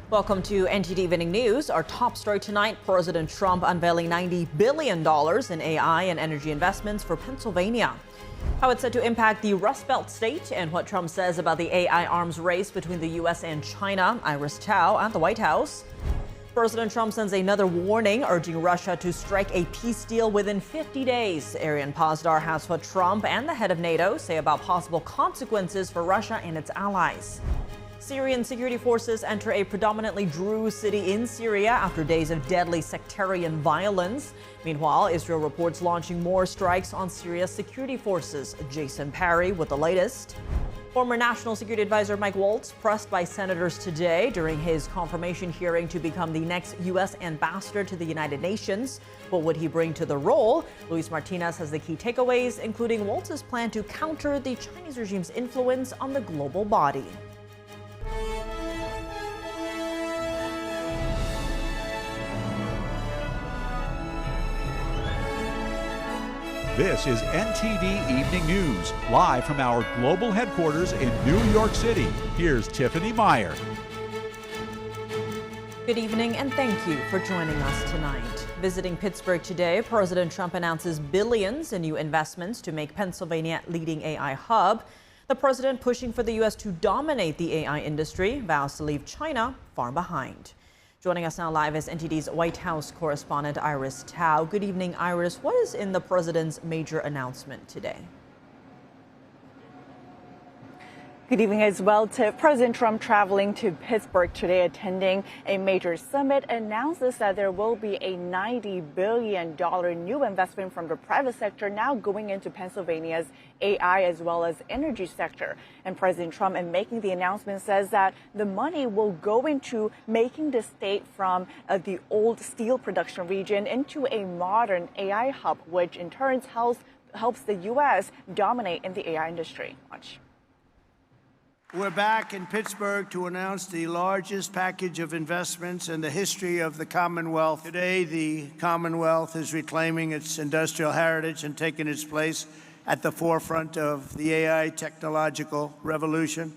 Welcome to NTD Evening News. Our top story tonight, President Trump unveiling $90 billion in AI and energy investments for Pennsylvania. How it's set to impact the Rust Belt state and what Trump says about the AI arms race between the U.S. and China. Iris Tao at the White House. President Trump sends another warning, urging Russia to strike a peace deal within 50 days. Arian Pazdar has what Trump and the head of NATO say about possible consequences for Russia and its allies. Syrian security forces enter a predominantly Druze city in Syria after days of deadly sectarian violence. Meanwhile, Israel reports launching more strikes on Syria's security forces. Jason Parry with the latest. Former National Security Advisor Mike Waltz pressed by senators today during his confirmation hearing to become the next U.S. ambassador to the United Nations. What would he bring to the role? Luis Martinez has the key takeaways, including Waltz's plan to counter the Chinese regime's influence on the global body. This is NTD Evening News, live from our global headquarters in New York City. Here's Tiffany Meyer. Good evening and thank you for joining us tonight. Visiting Pittsburgh today, President Trump announces billions in new investments to make Pennsylvania a leading AI hub. The president pushing for the U.S. to dominate the AI industry, vows to leave China far behind. Joining us now live is NTD's White House correspondent Iris Tao. Good evening, Iris. What is in the president's major announcement today? Good evening as well. President Trump traveling to Pittsburgh today, attending a major summit, announces that there will be a $90 billion new investment from the private sector now going into Pennsylvania's AI as well as energy sector. And President Trump, in making the announcement, says that the money will go into making the state from the old steel production region into a modern AI hub, which in turn helps the U.S. dominate in the AI industry. Watch. We're back in Pittsburgh to announce the largest package of investments in the history of the Commonwealth. Today, the Commonwealth is reclaiming its industrial heritage and taking its place at the forefront of the AI technological revolution.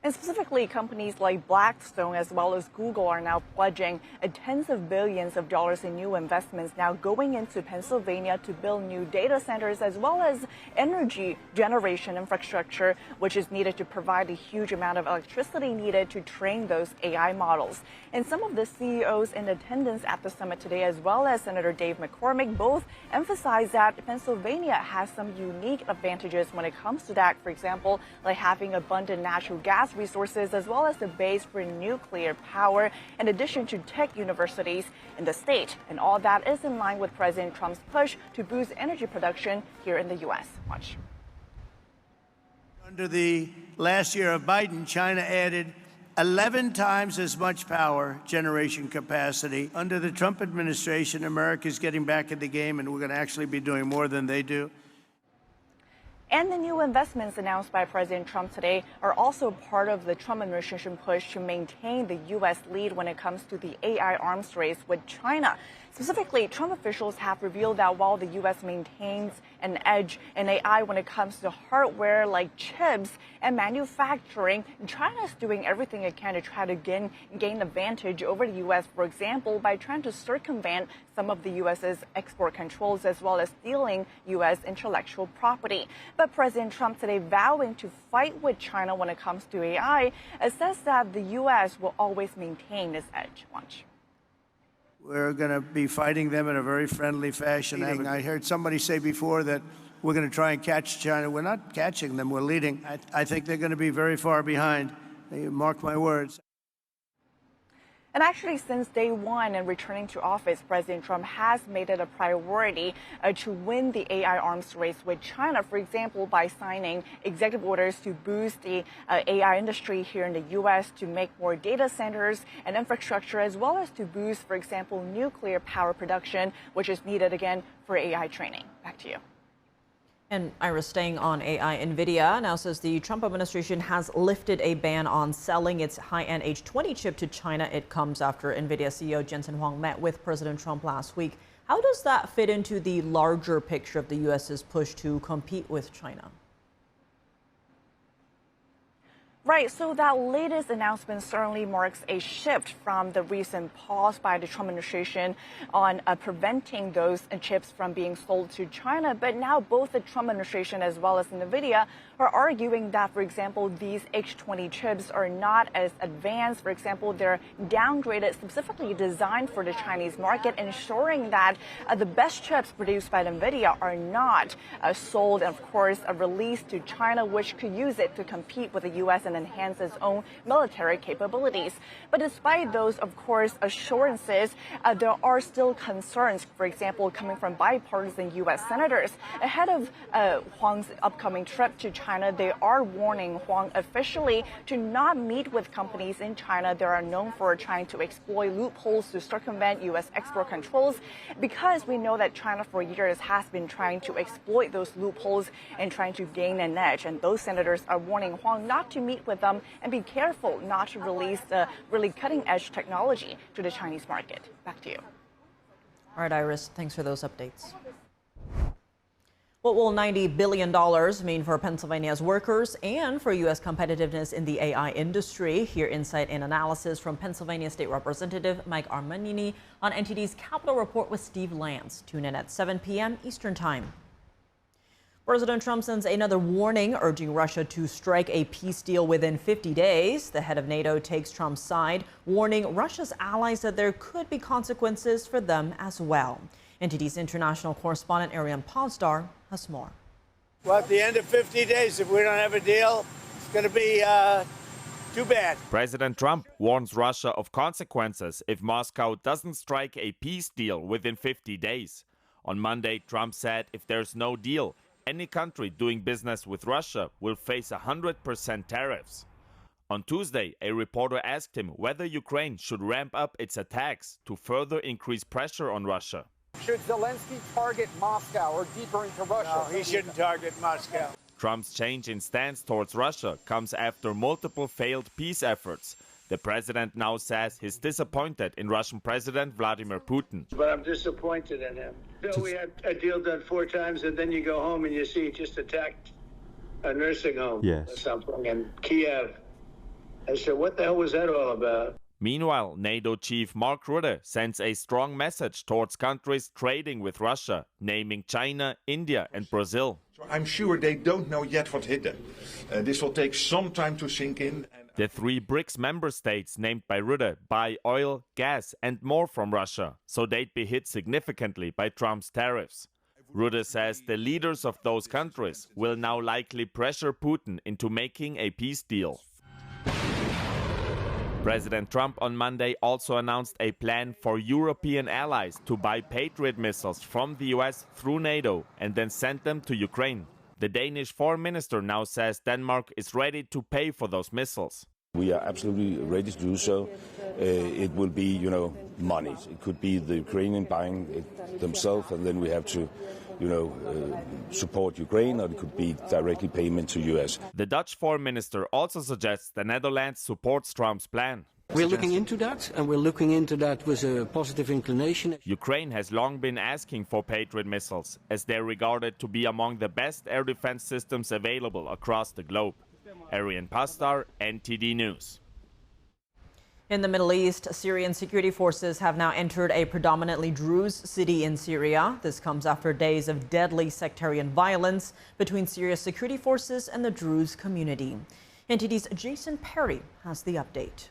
And specifically, companies like Blackstone as well as Google are now pledging tens of billions of dollars in new investments now going into Pennsylvania to build new data centers as well as energy generation infrastructure, which is needed to provide a huge amount of electricity needed to train those AI models. And some of the CEOs in attendance at the summit today, as well as Senator Dave McCormick, both emphasize that Pennsylvania has some unique advantages when it comes to that. For example, like having abundant natural gas resources as well as the base for nuclear power, in addition to tech universities in the state. And all that is in line with President Trump's push to boost energy production here in the U.S. Watch. Under the last year of Biden, China added 11 times as much power generation capacity. Under the Trump administration, America is getting back in the game, and we're going to actually be doing more than they do. And the new investments announced by President Trump today are also part of the Trump administration push to maintain the U.S. lead when it comes to the AI arms race with China. Specifically, Trump officials have revealed that while the U.S. maintains an edge in AI when it comes to hardware like chips and manufacturing, China is doing everything it can to try to gain advantage over the U.S., for example, by trying to circumvent some of the U.S.'s export controls as well as stealing U.S. intellectual property. But President Trump today vowing to fight with China when it comes to AI, says that the U.S. will always maintain this edge. Watch. We're going to be fighting them in a very friendly fashion. I heard somebody say before that we're going to try and catch China. We're not catching them, we're leading. I think they're going to be very far behind. Mark my words. And actually, since day one and returning to office, President Trump has made it a priority to win the AI arms race with China, for example, by signing executive orders to boost the AI industry here in the U.S., to make more data centers and infrastructure, as well as to boost, for example, nuclear power production, which is needed again for AI training. Back to you. And Iris, staying on AI, NVIDIA now says the Trump administration has lifted a ban on selling its high-end H20 chip to China. It comes after NVIDIA CEO Jensen Huang met with President Trump last week. How does that fit into the larger picture of the U.S.'s push to compete with China? Right, so that latest announcement certainly marks a shift from the recent pause by the Trump administration on preventing those chips from being sold to China. But now both the Trump administration as well as NVIDIA are arguing that, for example, these H20 chips are not as advanced. For example, they're downgraded, specifically designed for the Chinese market, ensuring that the best chips produced by NVIDIA are not sold and, of course, released to China, which could use it to compete with the U.S. and enhance its own military capabilities. But despite those, of course, assurances, there are still concerns, for example, coming from bipartisan U.S. senators. Ahead of Huang's upcoming trip to China, they are warning Huang officially to not meet with companies in China that are known for trying to exploit loopholes to circumvent U.S. export controls, because we know that China for years has been trying to exploit those loopholes and trying to gain an edge. And those senators are warning Huang not to meet with them and be careful not to release the really cutting-edge technology to the Chinese market. Back to you. All right, Iris, thanks for those updates. What will $90 billion mean for Pennsylvania's workers and for U.S. competitiveness in the AI industry? Hear insight and analysis from Pennsylvania State Representative Mike Armanini on NTD's Capital Report with Steve Lance. Tune in at 7 p.m. Eastern Time. President Trump sends another warning, urging Russia to strike a peace deal within 50 days. The head of NATO takes Trump's side, warning Russia's allies that there could be consequences for them as well. NTD's international correspondent Ariane Ponstar has more. Well, at the end of 50 days, if we don't have a deal, it's going to be too bad. President Trump warns Russia of consequences if Moscow doesn't strike a peace deal within 50 days. On Monday, Trump said if there's no deal, any country doing business with Russia will face 100% tariffs. On Tuesday, a reporter asked him whether Ukraine should ramp up its attacks to further increase pressure on Russia. Should Zelensky target Moscow or deeper into Russia? No, he shouldn't target Moscow. Trump's change in stance towards Russia comes after multiple failed peace efforts. The president now says he's disappointed in Russian President Vladimir Putin. But I'm disappointed in him. Bill, we had a deal done 4 times, and then you go home and you see he just attacked a nursing home or something in Kiev. I said, what the hell was that all about? Meanwhile, NATO chief Mark Rutte sends a strong message towards countries trading with Russia, naming China, India and Brazil. So I'm sure they don't know yet what hit them. This will take some time to sink in. The 3 BRICS member states named by Rutte buy oil, gas and more from Russia, so they'd be hit significantly by Trump's tariffs. Rutte says the leaders of those countries will now likely pressure Putin into making a peace deal. President Trump on Monday also announced a plan for European allies to buy Patriot missiles from the US through NATO and then send them to Ukraine. The Danish foreign minister now says Denmark is ready to pay for those missiles. We are absolutely ready to do so. It will be, money. It could be the Ukrainian buying it themselves, and then we have to, support Ukraine, or it could be directly payment to US. The Dutch foreign minister also suggests the Netherlands supports Trump's plan. We're looking into that, and we're looking into that with a positive inclination. Ukraine has long been asking for Patriot missiles, as they're regarded to be among the best air defense systems available across the globe. Ariane Pastar, NTD News. In the Middle East, Syrian security forces have now entered a predominantly Druze city in Syria. This comes after days of deadly sectarian violence between Syria's security forces and the Druze community. NTD's Jason Perry has the update.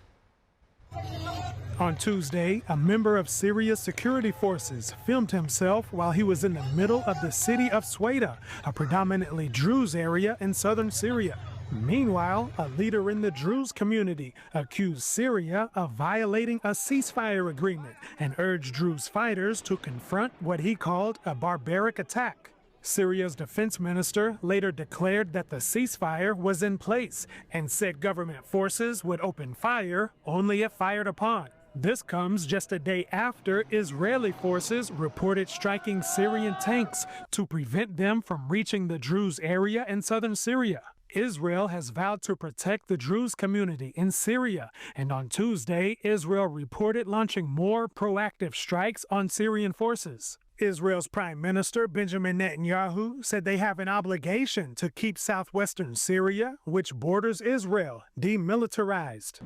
On Tuesday, a member of Syria's security forces filmed himself while he was in the middle of the city of Sweda, a predominantly Druze area in southern Syria. Meanwhile, a leader in the Druze community accused Syria of violating a ceasefire agreement and urged Druze fighters to confront what he called a barbaric attack. Syria's defense minister later declared that the ceasefire was in place and said government forces would open fire only if fired upon. This comes just a day after Israeli forces reported striking Syrian tanks to prevent them from reaching the Druze area in southern Syria. Israel has vowed to protect the Druze community in Syria, and on Tuesday, Israel reported launching more proactive strikes on Syrian forces. Israel's Prime Minister Benjamin Netanyahu said they have an obligation to keep southwestern Syria, which borders Israel, demilitarized.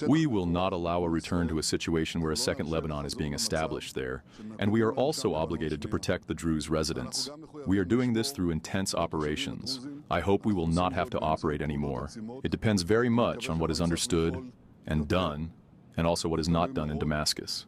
We will not allow a return to a situation where a second Lebanon is being established there, and we are also obligated to protect the Druze residents. We are doing this through intense operations. I hope we will not have to operate anymore. It depends very much on what is understood and done, and also what is not done in Damascus.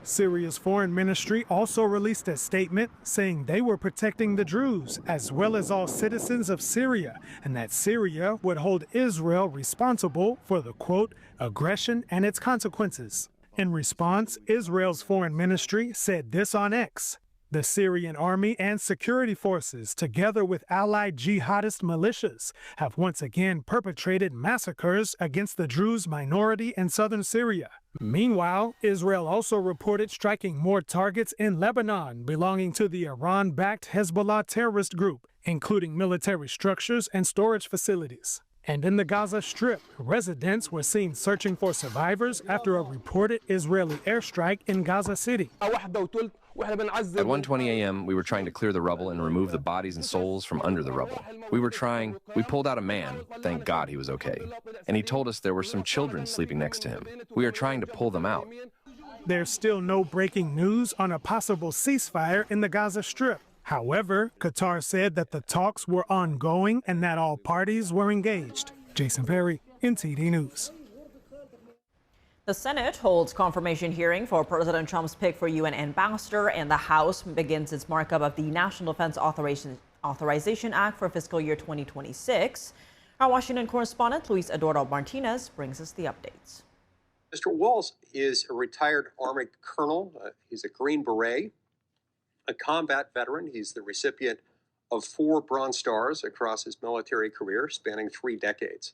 Syria's foreign ministry also released a statement saying they were protecting the Druze as well as all citizens of Syria, and that Syria would hold Israel responsible for the, quote, aggression and its consequences. In response, Israel's foreign ministry said this on X. The Syrian army and security forces, together with allied jihadist militias, have once again perpetrated massacres against the Druze minority in southern Syria. Meanwhile, Israel also reported striking more targets in Lebanon belonging to the Iran-backed Hezbollah terrorist group, including military structures and storage facilities. And in the Gaza Strip, residents were seen searching for survivors after a reported Israeli airstrike in Gaza City. At 1:20 a.m., we were trying to clear the rubble and remove the bodies and souls from under the rubble. We pulled out a man, thank God he was okay. And he told us there were some children sleeping next to him. We are trying to pull them out. There's still no breaking news on a possible ceasefire in the Gaza Strip. However, Qatar said that the talks were ongoing and that all parties were engaged. Jason Perry, NTD News. The Senate holds confirmation hearing for President Trump's pick for UN ambassador, and the House begins its markup of the National Defense Authorization Act for fiscal year 2026. Our Washington correspondent Luis Eduardo Martinez brings us the updates. Mr. Waltz is a retired Army colonel. He's a Green Beret, a combat veteran. He's the recipient of 4 Bronze Stars across his military career, spanning 3 decades.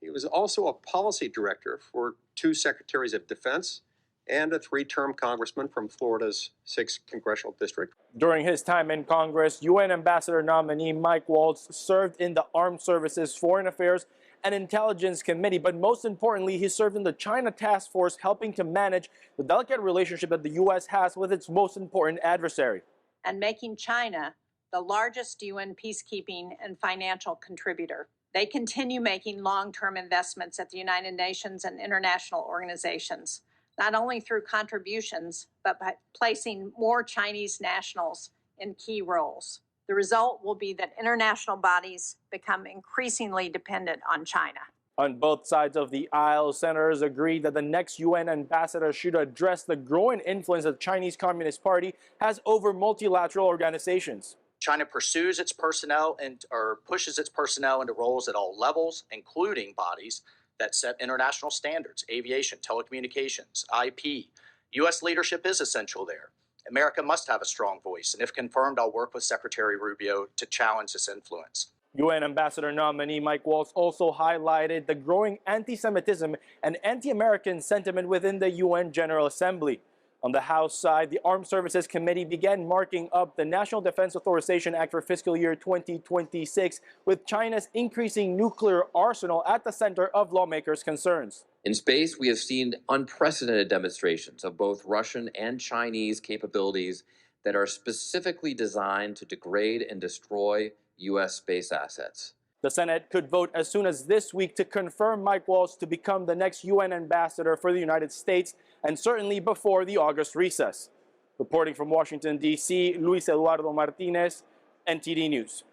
He was also a policy director for 2 secretaries of defense and a 3-term congressman from Florida's 6th congressional district. During his time in Congress, UN ambassador nominee Mike Waltz served in the Armed Services, Foreign Affairs, and Intelligence Committee, but most importantly, he served in the China Task Force, helping to manage the delicate relationship that the U.S. has with its most important adversary. And making China the largest UN peacekeeping and financial contributor. They continue making long-term investments at the United Nations and international organizations, not only through contributions, but by placing more Chinese nationals in key roles. The result will be that international bodies become increasingly dependent on China. On both sides of the aisle, senators agreed that the next UN ambassador should address the growing influence that the Chinese Communist Party has over multilateral organizations. China pursues its personnel or pushes its personnel into roles at all levels, including bodies that set international standards, aviation, telecommunications, IP. U.S. leadership is essential there. America must have a strong voice, and if confirmed, I'll work with Secretary Rubio to challenge this influence. UN ambassador nominee Mike Waltz also highlighted the growing anti-Semitism and anti-American sentiment within the UN General Assembly. On the House side, the Armed Services Committee began marking up the National Defense Authorization Act for fiscal year 2026, with China's increasing nuclear arsenal at the center of lawmakers' concerns. In space, we have seen unprecedented demonstrations of both Russian and Chinese capabilities that are specifically designed to degrade and destroy U.S. space assets. The Senate could vote as soon as this week to confirm Mike Waltz to become the next UN ambassador for the United States, and certainly before the August recess. Reporting from Washington, D.C., Luis Eduardo Martinez, NTD News.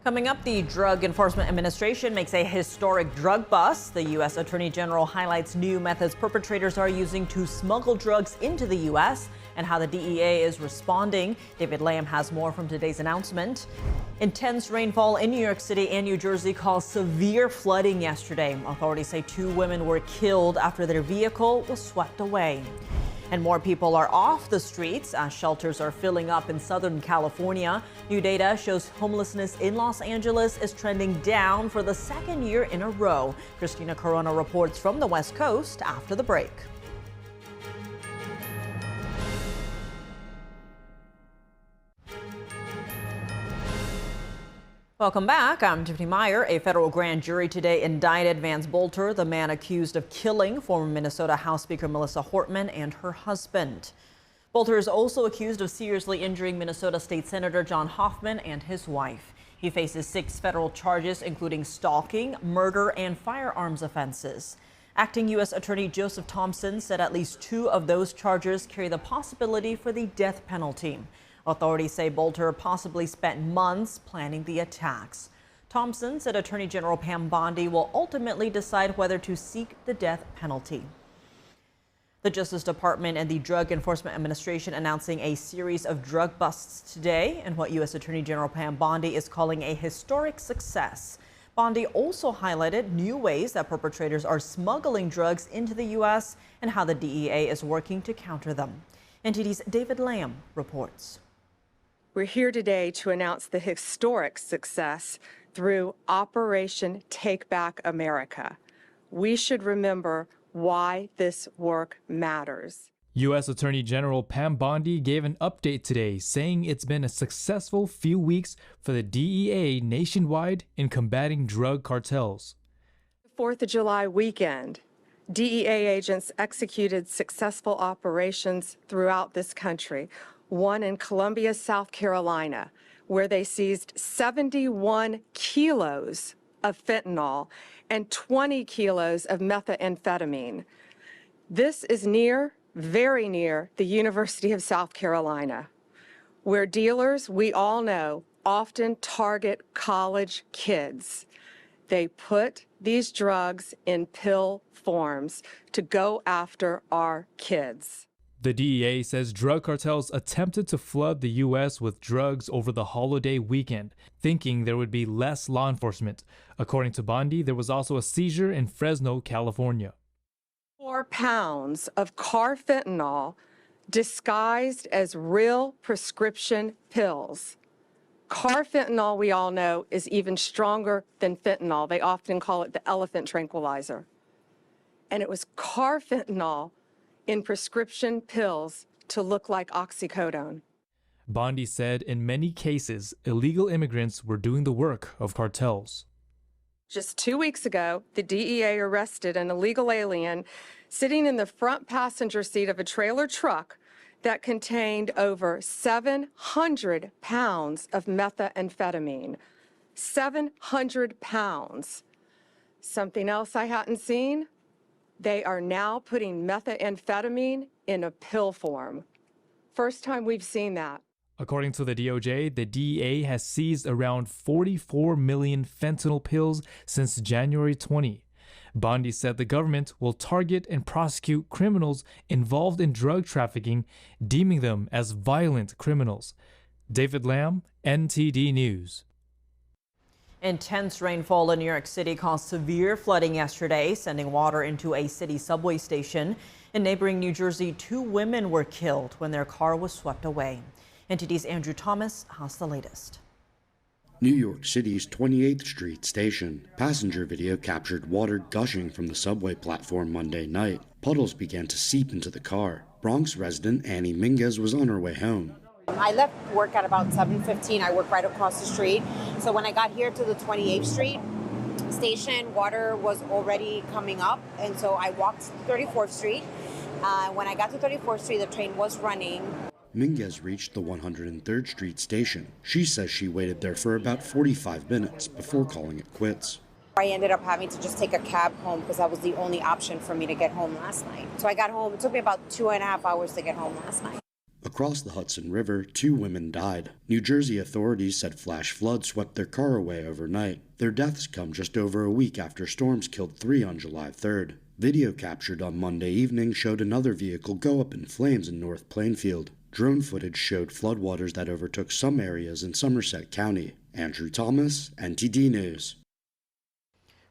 Coming up, the Drug Enforcement Administration makes a historic drug bust. The U.S. Attorney General highlights new methods perpetrators are using to smuggle drugs into the U.S. and how the DEA is responding. David Lamb has more from today's announcement. Intense rainfall in New York City and New Jersey caused severe flooding yesterday. Authorities say 2 women were killed after their vehicle was swept away. And more people are off the streets as shelters are filling up in Southern California. New data shows homelessness in Los Angeles is trending down for the 2nd year in a row. Christina Corona reports from the West Coast after the break. Welcome back. I'm Tiffany Meyer. A federal grand jury today indicted Vance Bolter, the man accused of killing former Minnesota House Speaker Melissa Hortman and her husband. Bolter is also accused of seriously injuring Minnesota State Senator John Hoffman and his wife. He faces 6 federal charges, including stalking, murder, and firearms offenses. Acting U.S. Attorney Joseph Thompson said at least 2 of those charges carry the possibility for the death penalty. Authorities say Bolter possibly spent months planning the attacks. Thompson said Attorney General Pam Bondi will ultimately decide whether to seek the death penalty. The Justice Department and the Drug Enforcement Administration announcing a series of drug busts today in what U.S. Attorney General Pam Bondi is calling a historic success. Bondi also highlighted new ways that perpetrators are smuggling drugs into the U.S. and how the DEA is working to counter them. NTD's David Lamb reports. We're here today to announce the historic success through Operation Take Back America. We should remember why this work matters. U.S. Attorney General Pam Bondi gave an update today, saying it's been a successful few weeks for the DEA nationwide in combating drug cartels. The 4th of July weekend, DEA agents executed successful operations throughout this country. One in Columbia, South Carolina, where they seized 71 kilos of fentanyl and 20 kilos of methamphetamine. This is very near the University of South Carolina, where dealers, we all know, often target college kids. They put these drugs in pill forms to go after our kids. The DEA says drug cartels attempted to flood the U.S. with drugs over the holiday weekend, thinking there would be less law enforcement. According to Bondi, there was also a seizure in Fresno, California. 4 pounds of carfentanil disguised as real prescription pills. Carfentanil, we all know, is even stronger than fentanyl. They often call it the elephant tranquilizer. And it was carfentanil in prescription pills to look like oxycodone. Bondi said in many cases, illegal immigrants were doing the work of cartels. Just 2 weeks ago, the DEA arrested an illegal alien sitting in the front passenger seat of a trailer truck that contained over 700 pounds of methamphetamine. 700 pounds. Something else I hadn't seen? They are now putting methamphetamine in a pill form. First time we've seen that. According to the DOJ, the DEA has seized around 44 million fentanyl pills since January 20. Bondi said the government will target and prosecute criminals involved in drug trafficking, deeming them as violent criminals. David Lamb, NTD News. Intense rainfall in New York City caused severe flooding yesterday, sending water into a city subway station. In neighboring New Jersey, 2 women were killed when their car was swept away. NTD's Andrew Thomas has the latest. New York City's 28th Street station. Passenger video captured water gushing from the subway platform Monday night. Puddles began to seep into the car. Bronx resident Annie Minguez was on her way home. I left work at about 7:15. I work right across the street. So when I got here to the 28th Street station, water was already coming up. And so I walked 34th Street. When I got to 34th Street, the train was running. Minguez reached the 103rd Street station. She says she waited there for about 45 minutes before calling it quits. I ended up having to just take a cab home because that was the only option for me to get home last night. So I got home. It took me about 2.5 hours to get home last night. Across the Hudson River, 2 women died. New Jersey authorities said flash floods swept their car away overnight. Their deaths come just over a week after storms killed 3 on July 3rd. Video captured on Monday evening showed another vehicle go up in flames in North Plainfield. Drone footage showed floodwaters that overtook some areas in Somerset County. Andrew Thomas, NTD News.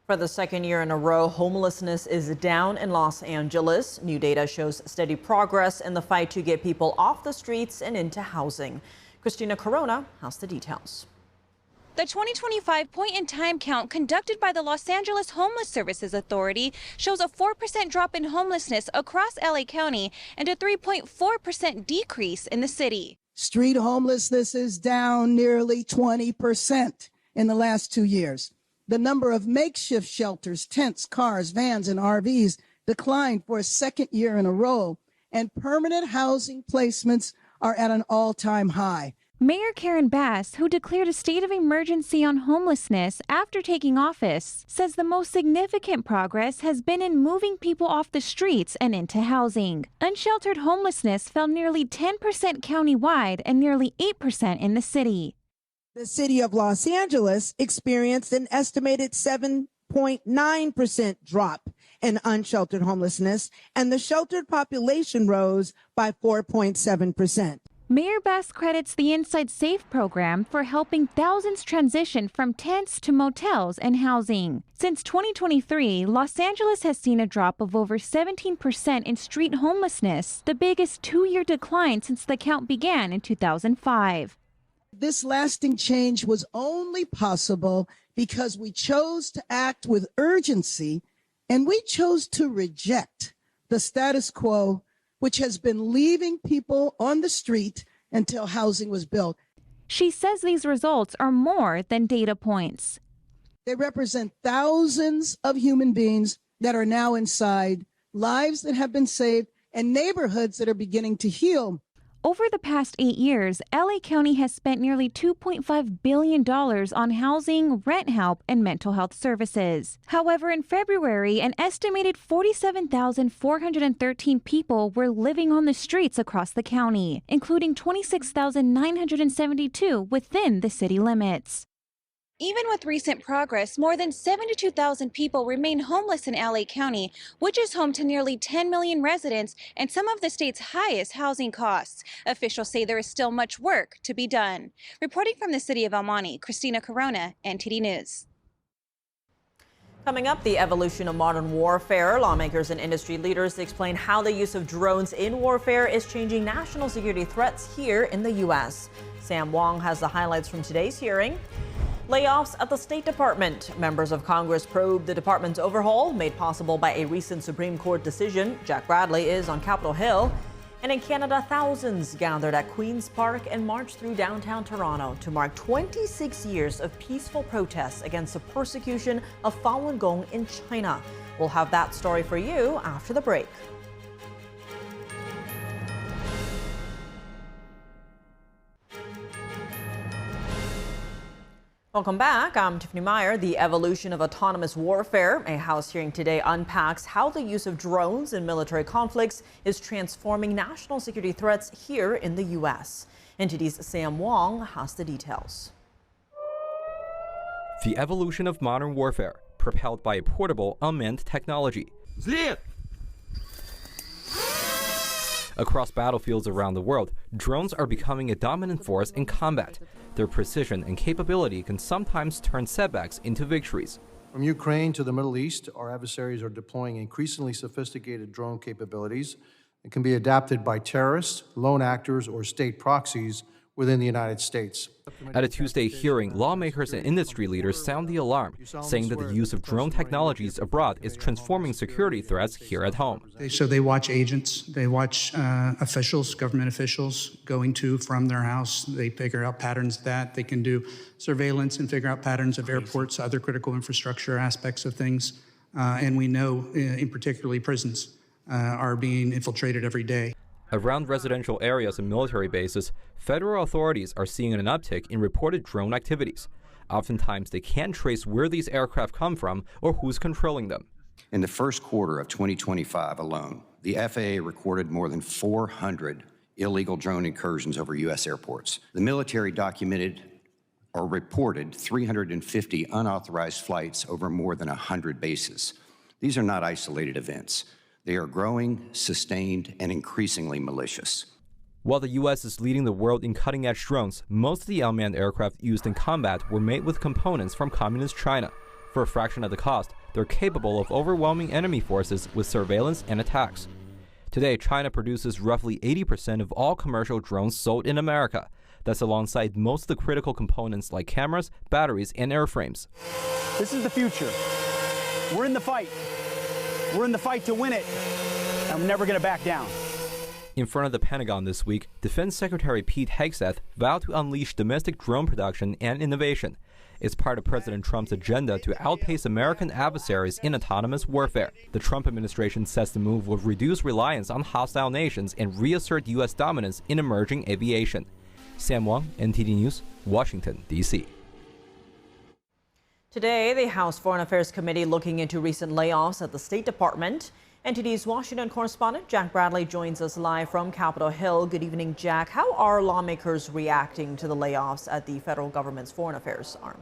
For the second year in a row, homelessness is down in Los Angeles. New data shows steady progress in the fight to get people off the streets and into housing. Christina Corona has the details. The 2025 point-in-time count conducted by the Los Angeles Homeless Services Authority shows a 4% drop in homelessness across LA County and a 3.4% decrease in the city. Street homelessness is down nearly 20%. in the last 2 years. The number of makeshift shelters, tents, cars, vans, and RVs declined for a second year in a row, and permanent housing placements are at an all-time high. Mayor Karen Bass, who declared a state of emergency on homelessness after taking office, says the most significant progress has been in moving people off the streets and into housing. Unsheltered homelessness fell nearly 10% countywide and nearly 8% in the city. The city of Los Angeles experienced an estimated 7.9% drop in unsheltered homelessness, and the sheltered population rose by 4.7%. Mayor Bass credits the Inside Safe program for helping thousands transition from tents to motels and housing. Since 2023, Los Angeles has seen a drop of over 17% in street homelessness, the biggest two-year decline since the count began in 2005. This lasting change was only possible because we chose to act with urgency, and we chose to reject the status quo, which has been leaving people on the street until housing was built. She says these results are more than data points. They represent thousands of human beings that are now inside, lives that have been saved, and neighborhoods that are beginning to heal. Over the past 8 years, LA County has spent nearly $2.5 billion on housing, rent help, and mental health services. However, in February, an estimated 47,413 people were living on the streets across the county, including 26,972 within the city limits. Even with recent progress, more than 72,000 people remain homeless in LA County, which is home to nearly 10 million residents and some of the state's highest housing costs. Officials say there is still much work to be done. Reporting from the city of El Monte, Christina Corona, NTD News. Coming up, the evolution of modern warfare. Lawmakers and industry leaders explain how the use of drones in warfare is changing national security threats here in the U.S. Sam Wong has the highlights from today's hearing. Layoffs at the State Department. Members of Congress probe the department's overhaul, made possible by a recent Supreme Court decision. Jack Bradley is on Capitol Hill. And in Canada, thousands gathered at Queen's Park and marched through downtown Toronto to mark 26 years of peaceful protests against the persecution of Falun Gong in China. We'll have that story for you after the break. Welcome back. I'm Tiffany Meyer. The evolution of autonomous warfare. A House hearing today unpacks how the use of drones in military conflicts is transforming national security threats here in the U.S. NTD's Sam Wong has the details. The evolution of modern warfare, propelled by a portable, unmanned technology. Across battlefields around the world, drones are becoming a dominant force in combat. Their precision and capability can sometimes turn setbacks into victories. From Ukraine to the Middle East, our adversaries are deploying increasingly sophisticated drone capabilities that can be adapted by terrorists, lone actors, or state proxies within the United States. At a Tuesday hearing, lawmakers and industry leaders sound the alarm, saying that the use of drone technologies abroad is transforming security threats here at home. So they watch agents, they watch officials, government officials going to from their house. They figure out patterns that they can do surveillance and figure out patterns of airports, other critical infrastructure aspects of things. And we know, in particularly prisons, are being infiltrated every day. Around residential areas and military bases, federal authorities are seeing an uptick in reported drone activities. Oftentimes, they can't trace where these aircraft come from or who's controlling them. In the first quarter of 2025 alone, the FAA recorded more than 400 illegal drone incursions over U.S. airports. The military documented or reported 350 unauthorized flights over more than 100 bases. These are not isolated events. They are growing, sustained, and increasingly malicious. While the U.S. is leading the world in cutting-edge drones, most of the unmanned aircraft used in combat were made with components from Communist China. For a fraction of the cost, they're capable of overwhelming enemy forces with surveillance and attacks. Today, China produces roughly 80% of all commercial drones sold in America. That's alongside most of the critical components like cameras, batteries, and airframes. This is the future. We're in the fight. We're in the fight to win it, and we're never going to back down. In front of the Pentagon this week, Defense Secretary Pete Hegseth vowed to unleash domestic drone production and innovation. It's part of President Trump's agenda to outpace American adversaries in autonomous warfare. The Trump administration says the move will reduce reliance on hostile nations and reassert U.S. dominance in emerging aviation. Sam Wang, NTD News, Washington, D.C. Today, the House Foreign Affairs Committee looking into recent layoffs at the State Department. NTD's Washington correspondent Jack Bradley joins us live from Capitol Hill. Good evening, Jack. How are lawmakers reacting to the layoffs at the federal government's foreign affairs arm?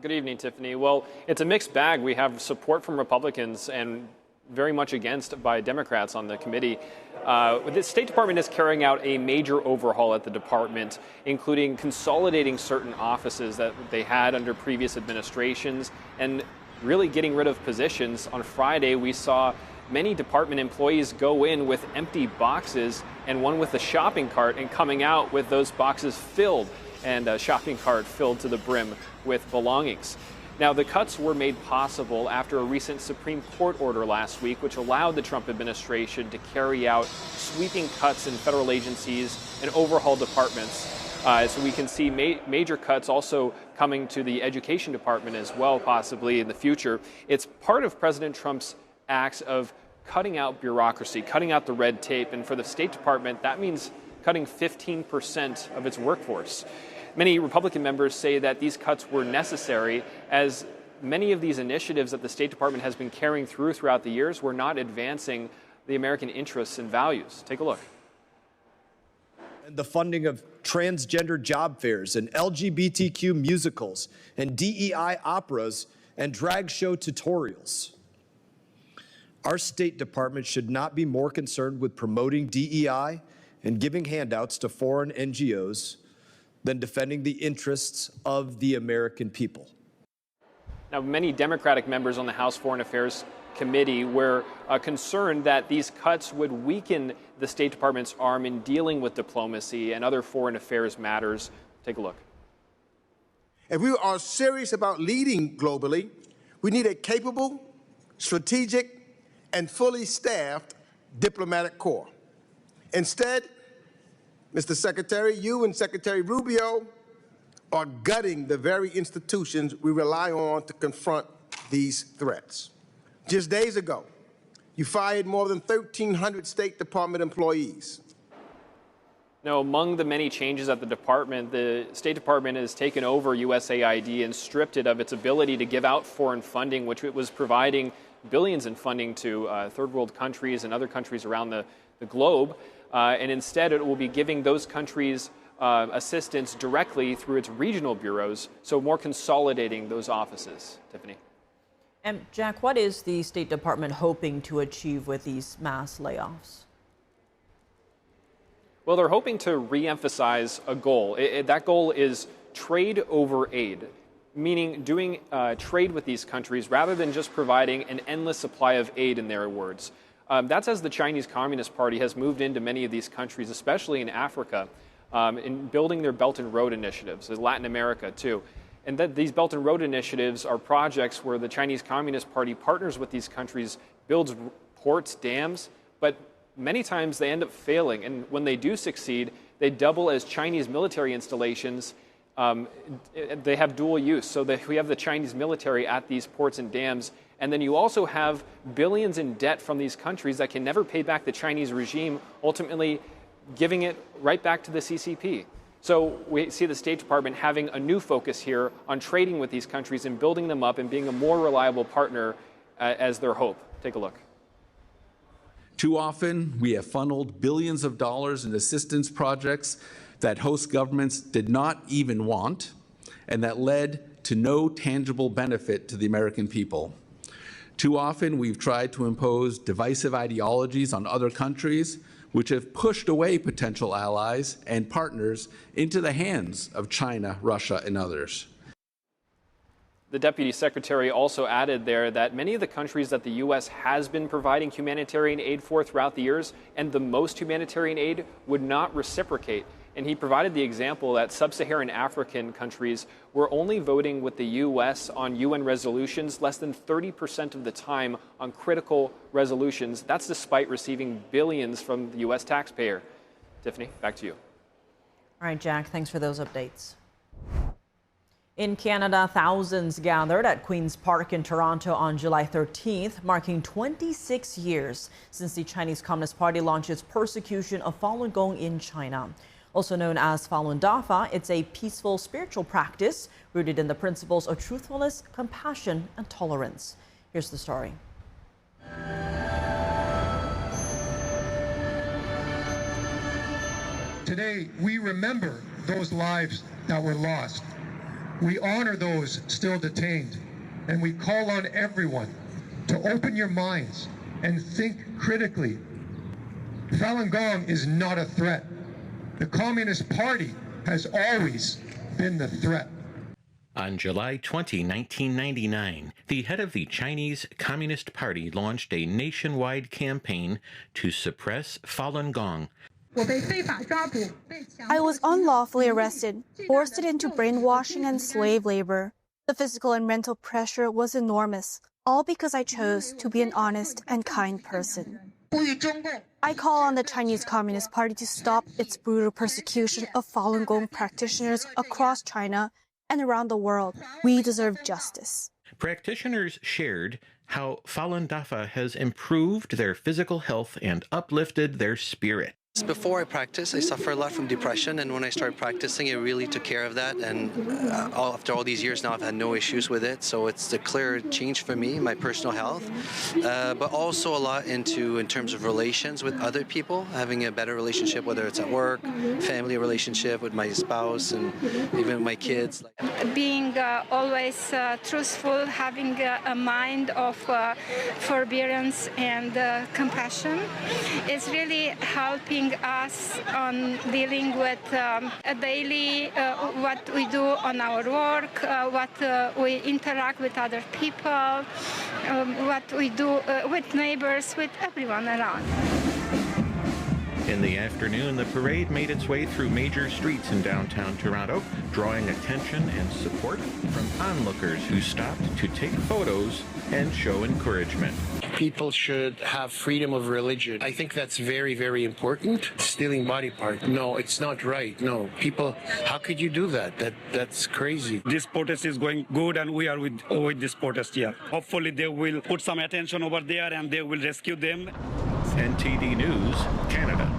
Good evening, Tiffany. Well, it's a mixed bag. We have support from Republicans and very much against by Democrats on the committee. The State Department is carrying out a major overhaul at the department, including consolidating certain offices that they had under previous administrations and really getting rid of positions. On Friday, we saw many department employees go in with empty boxes and one with a shopping cart and coming out with those boxes filled and a shopping cart filled to the brim with belongings. Now, the cuts were made possible after a recent Supreme Court order last week, which allowed the Trump administration to carry out sweeping cuts in federal agencies and overhaul departments. So we can see major cuts also coming to the education department as well, possibly in the future. It's part of President Trump's acts of cutting out bureaucracy, cutting out the red tape. And for the State Department, that means cutting 15% of its workforce. Many Republican members say that these cuts were necessary, as many of these initiatives that the State Department has been carrying throughout the years were not advancing the American interests and values. Take a look. And the funding of transgender job fairs and LGBTQ musicals and DEI operas and drag show tutorials. Our State Department should not be more concerned with promoting DEI and giving handouts to foreign NGOs than defending the interests of the American people. Now, many Democratic members on the House Foreign Affairs Committee were concerned that these cuts would weaken the State Department's arm in dealing with diplomacy and other foreign affairs matters. Take a look. If we are serious about leading globally, we need a capable, strategic, and fully staffed diplomatic corps. Instead, Mr. Secretary, you and Secretary Rubio are gutting the very institutions we rely on to confront these threats. Just days ago, you fired more than 1,300 State Department employees. Now, among the many changes at the department, the State Department has taken over USAID and stripped it of its ability to give out foreign funding, which it was providing billions in funding to third world countries and other countries around the globe. And instead, it will be giving those countries assistance directly through its regional bureaus, so more consolidating those offices. Tiffany. And Jack, what is the State Department hoping to achieve with these mass layoffs? Well, they're hoping to re-emphasize a goal. That goal is trade over aid, meaning doing trade with these countries rather than just providing an endless supply of aid, in their words. That's as the Chinese Communist Party has moved into many of these countries, especially in Africa, in building their Belt and Road initiatives, in Latin America too. And that these Belt and Road initiatives are projects where the Chinese Communist Party partners with these countries, builds ports, dams, but many times they end up failing. And when they do succeed, they double as Chinese military installations. They have dual use. So we have the Chinese military at these ports and dams. And then you also have billions in debt from these countries that can never pay back the Chinese regime, ultimately giving it right back to the CCP. So we see the State Department having a new focus here on trading with these countries and building them up and being a more reliable partner as their hope. Take a look. Too often, we have funneled billions of dollars in assistance projects that host governments did not even want, and that led to no tangible benefit to the American people. Too often, we've tried to impose divisive ideologies on other countries, which have pushed away potential allies and partners into the hands of China, Russia, and others. The Deputy Secretary also added there that many of the countries that the U.S. has been providing humanitarian aid for throughout the years, and the most humanitarian aid, would not reciprocate. And he provided the example that sub-Saharan African countries were only voting with the U.S. on UN resolutions less than 30% of the time on critical resolutions. That's despite receiving billions from the U.S. taxpayer. Tiffany, back to you. All right, Jack, thanks for those updates. In Canada, thousands gathered at Queen's Park in Toronto on July 13th, marking 26 years since the Chinese Communist Party launched its persecution of Falun Gong in China. Also known as Falun Dafa, it's a peaceful spiritual practice rooted in the principles of truthfulness, compassion, and tolerance. Here's the story. Today, we remember those lives that were lost. We honor those still detained, and we call on everyone to open your minds and think critically. Falun Gong is not a threat. The Communist Party has always been the threat. On July 20, 1999, the head of the Chinese Communist Party launched a nationwide campaign to suppress Falun Gong. I was unlawfully arrested, forced into brainwashing and slave labor. The physical and mental pressure was enormous, all because I chose to be an honest and kind person. I call on the Chinese Communist Party to stop its brutal persecution of Falun Gong practitioners across China and around the world. We deserve justice. Practitioners shared how Falun Dafa has improved their physical health and uplifted their spirit. Before I practiced, I suffer a lot from depression, and when I started practicing, it really took care of that, and after all these years now, I've had no issues with it, so it's a clear change for me, my personal health, but also a lot in terms of relations with other people, having a better relationship, whether it's at work, family relationship with my spouse, and even with my kids. Being always truthful, having a mind of forbearance and compassion is really helping us on dealing with daily what we do on our work, what we interact with other people, what we do with neighbors, with everyone around. In the afternoon, the parade made its way through major streets in downtown Toronto, drawing attention and support from onlookers who stopped to take photos and show encouragement. People should have freedom of religion. I think that's very, very important. Stealing body part. No, it's not right. No, people, how could you do that? That's crazy. This protest is going good, and we are with this protest here. Hopefully they will put some attention over there and they will rescue them. NTD News, Canada.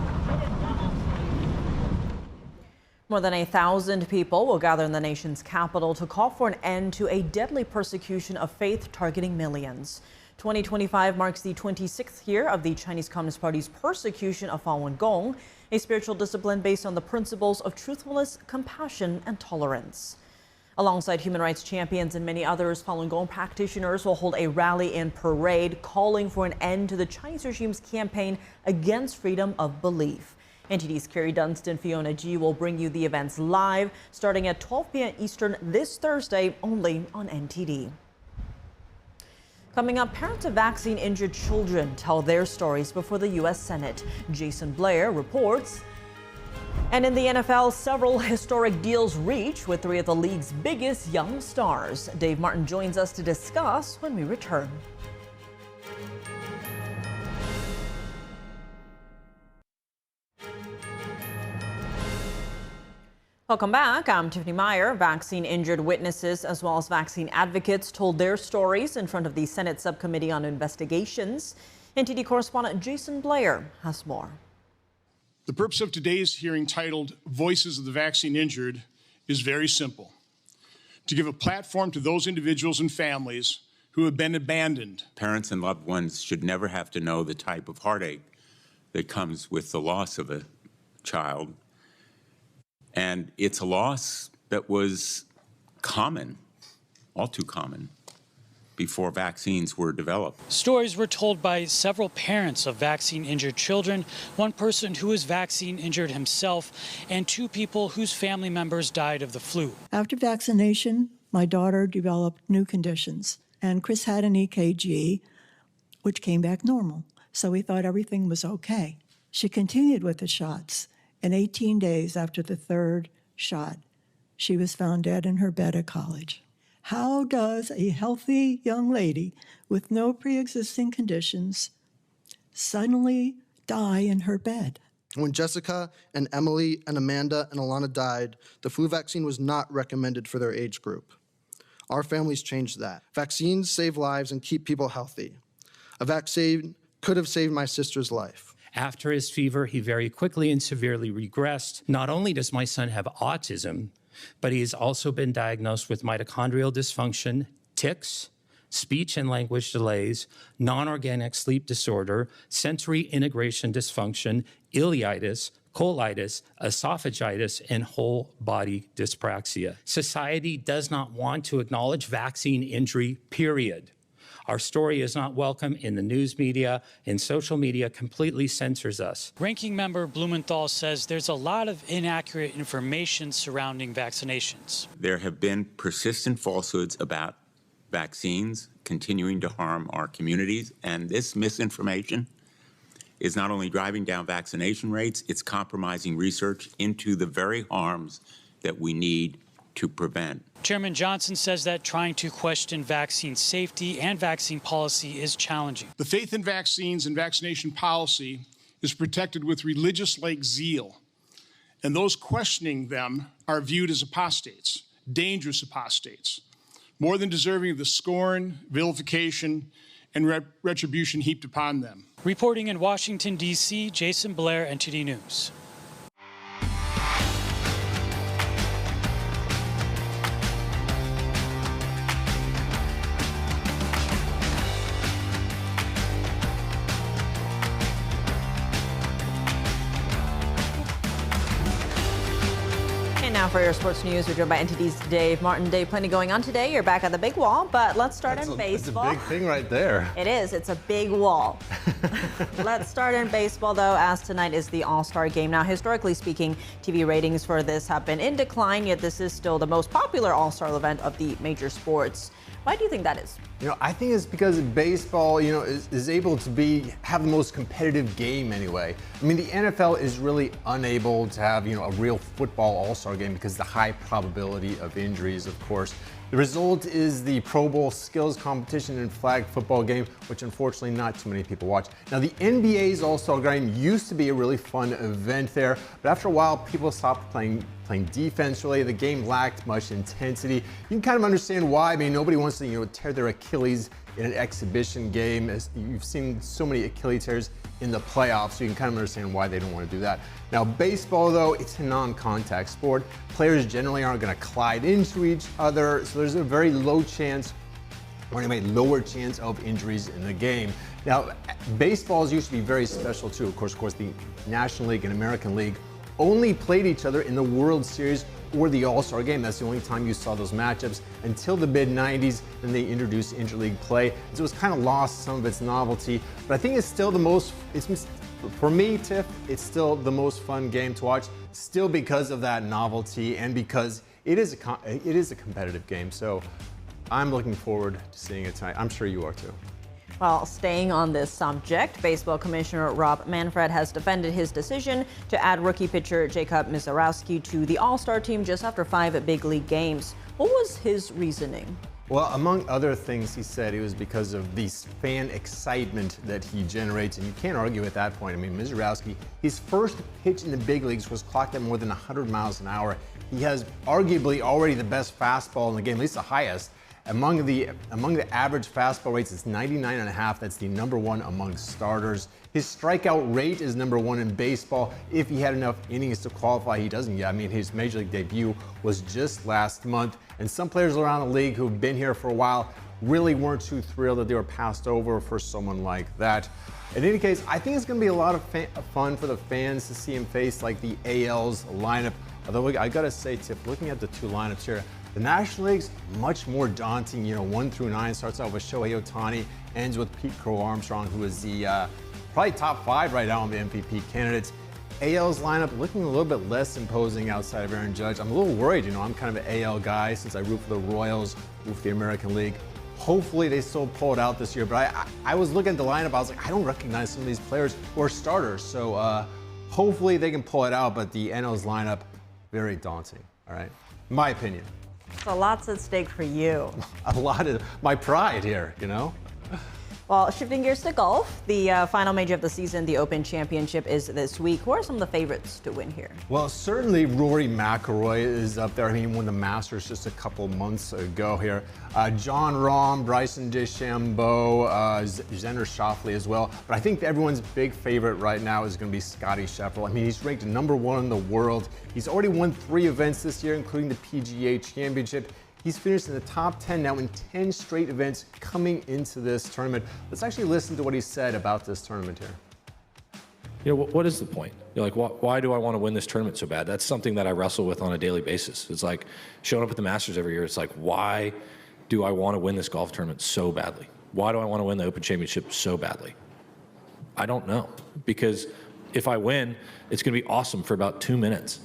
More than 1,000 people will gather in the nation's capital to call for an end to a deadly persecution of faith targeting millions. 2025 marks the 26th year of the Chinese Communist Party's persecution of Falun Gong, a spiritual discipline based on the principles of truthfulness, compassion, and tolerance. Alongside human rights champions and many others, Falun Gong practitioners will hold a rally and parade calling for an end to the Chinese regime's campaign against freedom of belief. NTD's Carrie Dunstan, Fiona G will bring you the events live starting at 12 p.m. Eastern this Thursday only on NTD. Coming up, parents of vaccine-injured children tell their stories before the U.S. Senate. Jason Blair reports. And in the NFL, several historic deals reached with three of the league's biggest young stars. Dave Martin joins us to discuss when we return. Welcome back. I'm Tiffany Meyer. Vaccine-injured witnesses as well as vaccine advocates told their stories in front of the Senate Subcommittee on Investigations. NTD correspondent Jason Blair has more. The purpose of today's hearing, titled Voices of the Vaccine Injured, is very simple: to give a platform to those individuals and families who have been abandoned. Parents and loved ones should never have to know the type of heartache that comes with the loss of a child. And it's a loss that was common, all too common, before vaccines were developed. Stories were told by several parents of vaccine-injured children, one person who was vaccine-injured himself, and two people whose family members died of the flu. After vaccination, my daughter developed new conditions, and Chris had an EKG, which came back normal, so we thought everything was okay. She continued with the shots, and 18 days after the third shot, she was found dead in her bed at college. How does a healthy young lady with no pre-existing conditions suddenly die in her bed? When Jessica and Emily and Amanda and Alana died, the flu vaccine was not recommended for their age group. Our families changed that. Vaccines save lives and keep people healthy. A vaccine could have saved my sister's life. After his fever, he very quickly and severely regressed. Not only does my son have autism, but he has also been diagnosed with mitochondrial dysfunction, tics, speech and language delays, non-organic sleep disorder, sensory integration dysfunction, ileitis, colitis, esophagitis, and whole body dyspraxia. Society does not want to acknowledge vaccine injury, period. Our story is not welcome in the news media, and social media completely censors us. Ranking member Blumenthal says there's a lot of inaccurate information surrounding vaccinations. There have been persistent falsehoods about vaccines continuing to harm our communities, and this misinformation is not only driving down vaccination rates, it's compromising research into the very harms that we need to prevent. Chairman Johnson says that trying to question vaccine safety and vaccine policy is challenging. The faith in vaccines and vaccination policy is protected with religious-like zeal, and those questioning them are viewed as apostates, dangerous apostates, more than deserving of the scorn, vilification, and retribution heaped upon them. Reporting in Washington, D.C., Jason Blair, NTD News. Now for your sports news, we're joined by NTD's Dave Martin. Dave, plenty going on today. You're back at the big wall, but let's start in baseball. That's a big thing right there. It is. It's a big wall. Let's start in baseball, though, as tonight is the All-Star Game. Now, historically speaking, TV ratings for this have been in decline, yet this is still the most popular All-Star event of the major sports. Why do you think that is? I think it's because baseball, is able to have the most competitive game anyway. I mean, the NFL is really unable to have, a real football all-star game because of the high probability of injuries, of course. The result is the Pro Bowl skills competition and flag football game, which unfortunately not too many people watch. Now, the NBA's All-Star Game used to be a really fun event there, but after a while, people stopped playing defense. Really, the game lacked much intensity. You can kind of understand why. I mean, nobody wants to, tear their Achilles in an exhibition game. As you've seen so many Achilles tears in the playoffs, so you can kind of understand why they don't want to do that. Now, baseball, though, it's a non-contact sport. Players generally aren't going to collide into each other, so there's a very low chance, or anyway, lower chance of injuries in the game. Now, baseballs used to be very special, too. Of course, the National League and American League only played each other in the World Series or the All-Star Game. That's the only time you saw those matchups until the mid-90s. Then they introduced interleague play. So it was kind of lost some of its novelty. But I think it's still the most, for me, Tiff, it's still the most fun game to watch, still because of that novelty and because it is a competitive game. So I'm looking forward to seeing it tonight. I'm sure you are too. Well, staying on this subject, Baseball Commissioner Rob Manfred has defended his decision to add rookie pitcher Jacob Misiorowski to the All-Star team just after 5 big league games. What was his reasoning? Well, among other things, he said it was because of the fan excitement that he generates, and you can't argue at that point. I mean, Misiorowski, his first pitch in the big leagues was clocked at more than 100 miles an hour. He has arguably already the best fastball in the game, at least the highest. Among the average fastball rates, it's 99.5. That's the #1 among starters. His strikeout rate is #1 in baseball. If he had enough innings to qualify, he doesn't yet. I mean, his major league debut was just last month, and some players around the league who've been here for a while really weren't too thrilled that they were passed over for someone like that. In any case, I think it's going to be a lot of fun for the fans to see him face like the AL's lineup. Although I gotta say, Tip, looking at the two lineups here, the National League's much more daunting. 1 through 9 starts out with Shohei Ohtani, ends with Pete Crow Armstrong, who is the probably top 5 right now on the MVP candidates. AL's lineup looking a little bit less imposing outside of Aaron Judge. I'm a little worried. I'm kind of an AL guy since I root for the Royals, root for the American League. Hopefully they still pull it out this year. But I was looking at the lineup. I was like, I don't recognize some of these players who are starters. So hopefully they can pull it out. But the NL's lineup, very daunting. All right, my opinion. So lots at stake for you. A lot of my pride here, Well, shifting gears to golf, the final major of the season, the Open Championship, is this week. Who are some of the favorites to win here? Well, certainly Rory McIlroy is up there. I mean, he won the Masters just a couple months ago here. Jon Rahm, Bryson DeChambeau, Xander Schauffele as well. But I think everyone's big favorite right now is going to be Scotty Scheffler. I mean, he's ranked #1 in the world. He's already won 3 events this year, including the PGA Championship. He's finished in the top 10 now in 10 straight events coming into this tournament. Let's actually listen to what he said about this tournament here. You know, what is the point? You're like, why do I want to win this tournament so bad? That's something that I wrestle with on a daily basis. It's like showing up at the Masters every year. It's like, why do I want to win this golf tournament so badly? Why do I want to win the Open Championship so badly? I don't know. Because if I win, it's going to be awesome for about 2 minutes.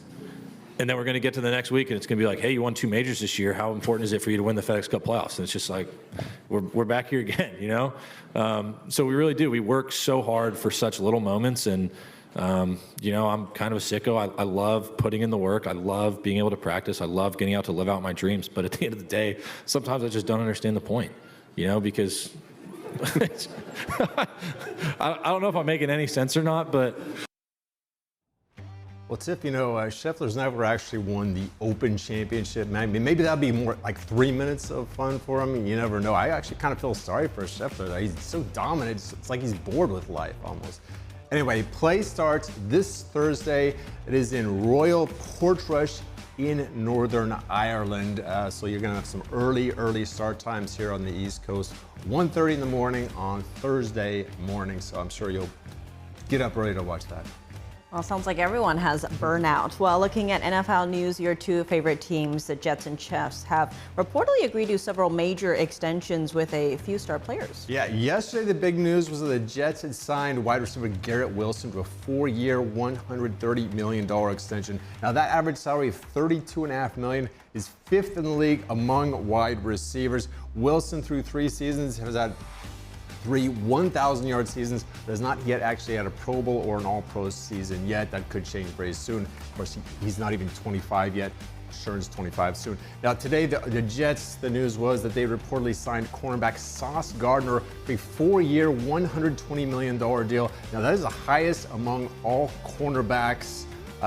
And then we're going to get to the next week, and it's going to be like, hey, you won 2 majors this year. How important is it for you to win the FedEx Cup playoffs? And it's just like, we're back here again, you know? So we really do. We work so hard for such little moments. And, you know, I'm kind of a sicko. I love putting in the work. I love being able to practice. I love getting out to live out my dreams. But at the end of the day, sometimes I just don't understand the point, you know, because I don't know if I'm making any sense or not, but... Well, Tiff, you know, Scheffler's never actually won the Open Championship. Maybe that'd be more like 3 minutes of fun for him. You never know. I actually kind of feel sorry for Scheffler. He's so dominant. It's like he's bored with life almost. Anyway, play starts this Thursday. It is in Royal Portrush in Northern Ireland. So you're going to have some early start times here on the East Coast. 1:30 in the morning on Thursday morning. So I'm sure you'll get up ready to watch that. Well, sounds like everyone has burnout. Well, looking at NFL news, your 2 favorite teams, the Jets and Chiefs, have reportedly agreed to several major extensions with a few star players. Yeah, yesterday the big news was that the Jets had signed wide receiver Garrett Wilson to a 4-year, $130 million extension. Now that average salary of $32.5 million is 5th in the league among wide receivers. Wilson, through 3 seasons, has had 3 1,000-yard seasons, but has not yet actually had a Pro Bowl or an All-Pro season yet. That could change very soon. Of course, he's not even 25 yet. Turns 25 soon. Now today, the Jets, the news was that they reportedly signed cornerback Sauce Gardner for a 4-year, $120 million deal. Now that is the highest among all cornerbacks.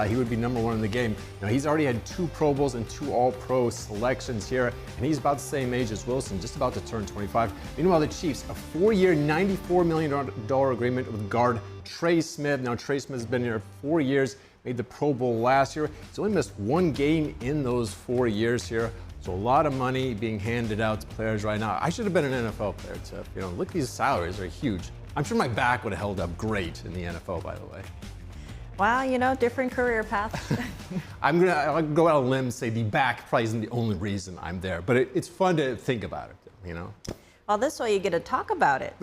He would be #1 in the game. Now he's already had 2 Pro Bowls and 2 All-Pro selections here, and he's about the same age as Wilson, just about to turn 25. Meanwhile, the Chiefs, a 4-year, $94 million agreement with guard Trey Smith. Now Trey Smith has been here 4 years, made the Pro Bowl last year. He's only missed 1 game in those 4 years here. So a lot of money being handed out to players right now. I should have been an NFL player, Tiff. You know, look, these salaries are huge. I'm sure my back would have held up great in the NFL, by the way. Well, you know, different career paths. I'll go out on a limb and say the back probably isn't the only reason I'm there, but it's fun to think about it, you know? Well, this way you get to talk about it.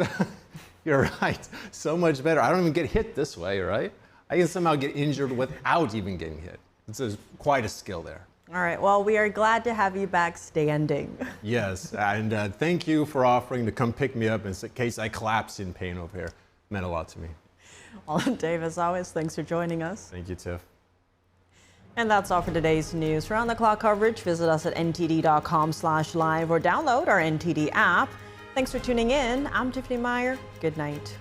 You're right. So much better. I don't even get hit this way, right? I can somehow get injured without even getting hit. It's quite a skill there. All right. Well, we are glad to have you back standing. Yes. And thank you for offering to come pick me up in case I collapse in pain over here. It meant a lot to me. Well, Dave, as always, thanks for joining us. Thank you, Tiff. And that's all for today's news. For on-the-clock coverage, visit us at ntd.com/live or download our NTD app. Thanks for tuning in. I'm Tiffany Meyer. Good night.